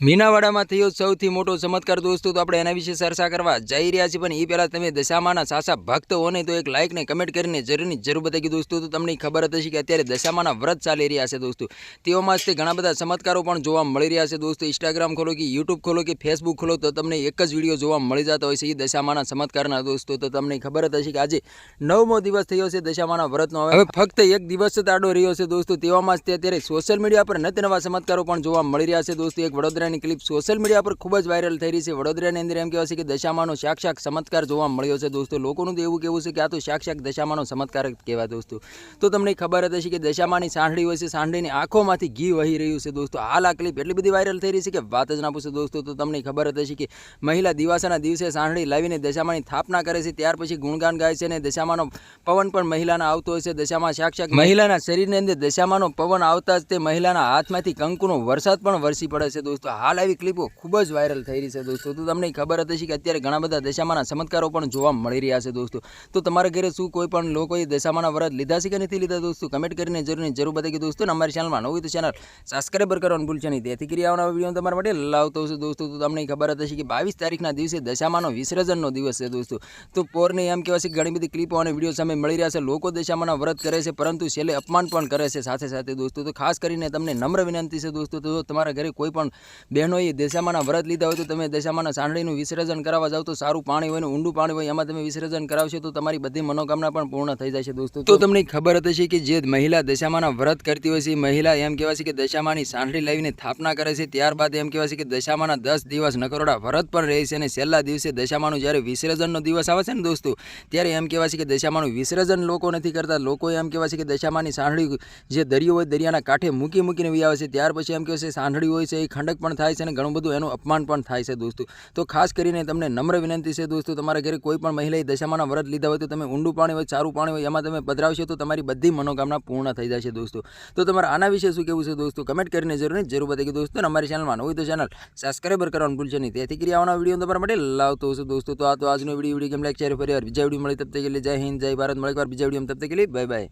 મીનાવાડામાં થયો સૌથી મોટો ચમત્કાર દોસ્તો, તો આપણે એના વિશે ચર્ચા કરવા જઈ રહ્યા છીએ. પણ એ પહેલાં તમે દશામાના સાચા ભક્ત હો ને તો એક લાઇક ને કમેન્ટ કરીને જરૂર બતાવી દોસ્તો. તો તમને ખબર હતી કે અત્યારે દશામાના વ્રત ચાલી રહ્યા છે દોસ્તો. તેઓમાં જ ઘણા બધા ચમત્કારો પણ જોવા મળી રહ્યા છે દોસ્તો. ઇન્સ્ટાગ્રામ ખોલો કે યુટ્યુબ ખોલો કે ફેસબુક ખોલો તો તમને એક જ વિડીયો જોવા મળી જતા હોય છે એ દશામાના ચમત્કારના દોસ્તો. તો તમને ખબર હતી કે આજે 9મો દિવસ થયો છે દશામાના વ્રતનો. હવે ફક્ત એક દિવસ જ આડો રહ્યો છે દોસ્તો. તેવામાં જ અત્યારે સોશિયલ મીડિયા પર નવા ચમત્કારો પણ જોવા મળી રહ્યા છે દોસ્તો. એક વડોદરા ક્લિપ સોશિયલ મીડિયા પર ખૂબ જ વાયરલ થઈ રહી છે. વડોદરાની અંદર એમ કહેવાય છે કે દશામાનો સાક્ષાત ચમત્કાર જોવા મળ્યો છે દોસ્તો. લોકોનું તો એવું કહેવું છે કે આ તો સાક્ષાત દશામાનો ચમત્કાર કહેવાય દોસ્તો. તો તમને ખબર હતી કે દશામાની સાંઢળી હોય છે, સાંઢળીની આંખોમાંથી ઘી વહી રહ્યું છે દોસ્તો. હાલ આ ક્લિપ એટલી બધી વાયરલ થઈ રહી છે કે વાત જ ના પૂછો દોસ્તો. તો તમને ખબર હતી કે મહિલા દિવાસાના દિવસે સાંઢળી લાવીને દશામાની સ્થાપના કરે છે, ત્યાર પછી ગુણગાન ગાય છે અને દશામાનો પવન પણ મહિલાના આવતો હોય છે. દશામાં સાક્ષાત મહિલાના શરીરની અંદર દશામાનો પવન આવતા જ તે મહિલાના હાથમાંથી કંકુનો વરસાદ પણ વરસી પડે છે દોસ્તો. હાલ આવી ક્લિપો ખૂબ જ વાયરલ થઈ રહી છે દોસ્તો. તો તમને ખબર હતી કે અત્યારે ઘણા બધા દશામાના ચમત્કારો પણ જોવા મળી રહ્યા છે દોસ્તો. તો તમારા ઘરે શું કોઈ પણ લોકોએ દશામાના વ્રત લીધા છે કે નથી લીધા દોસ્તો? કમેન્ટ કરીને જરૂર બતાવી દોસ્તો. અમારી ચેનલમાં નવું તો ચેનલ સબસ્ક્રાઈબર કરવાનું ભૂલશો નહીં. તેથી કરી આવવાના વિડીયો તમારા માટે લાવતો હશે દોસ્તો. તો તમને ખબર હતી કે 22 તારીખના દિવસે દશામાનો વિસર્જનનો દિવસ છે દોસ્તો. તો પોરની એમ કહેવાય છે કે ઘણી બધી ક્લિપો અને વિડીયો સામે મળી રહ્યા છે. લોકો દશામાના વ્રત કરે છે પરંતુ છેલ્લે અપમાન પણ કરે છે સાથે દોસ્તો. તો ખાસ કરીને તમને નમ્ર વિનંતી છે દોસ્તો. તો તમારા ઘરે કોઈ પણ બહેનોએ દશામાના વ્રત લીધા હોય તો તમે દશામાના સાંઢળીનું વિસર્જન કરાવવા જાવ તો સારું પાણી હોય ને ઊંડું પાણી હોય એમાં તમે વિસર્જન કરાવશો તો તમારી બધી મનોકામના પણ પૂર્ણ થઈ જશે દોસ્તો. તો તમને ખબર હતી કે જે મહિલા દશામાના વ્રત કરતી હોય છે એ મહિલા એમ કહેવાય છે કે દશામાની સાંઢળી લાવીને સ્થાપના કરે છે. ત્યારબાદ એમ કહેવાય છે કે દશામાના 10 દિવસ નકરોડા વ્રત પણ રહે છે અને છેલ્લા દિવસે દશામાનું જ્યારે વિસર્જનનો દિવસ આવે છે ને દોસ્તો, ત્યારે એમ કહેવાય છે કે દશામાનું વિસર્જન લોકો નથી કરતા. લોકો એમ કહેવાય છે કે દશામાની સાંઢળી જે દરિયો હોય દરિયાના કાંઠે મૂકીને વી આવે છે. ત્યાર પછી એમ કહેવાય છે સાંઢળી હોય છે એ ખંડક પણ થાય છે અને ઘણું બધું એનું અપમાન પણ થાય છે દોસ્તો. તો ખાસ કરીને તમને નમ્ર વિનંતી છે દોસ્તો, તમારા ઘરે કોઈ પણ મહિલાએ દશામાના વ્રત લીધા હોય તો તમે ઊંડું પાણી હોય સારું પાણી હોય એમાં તમે પધરાવશો તો તમારી બધી મનોકામના પૂર્ણ થઈ જશે દોસ્તો. તો તમારે આના વિશે શું કહેવું છે દોસ્તો? કમેન્ટ કરીને જરૂર બતાવી દોસ્તો. અને અમારી ચેનલમાં નવું તો ચેનલ સબસ્ક્રાઈબર કરવાનું ભૂલશો નહીં. તેથી કરી આવવાના વિડીયો તમારા માટે લાવતો હશે દોસ્તો. તો આ તો આજનો વિડીયો કેમ લાઈક શેર ફરી બીજા વિડીયો મળી તબ તક કે લીએ જય હિન્દ જય ભારત. મળે એકવાર બીજા વિડીયો તબ તક કે લીએ બાય બાય.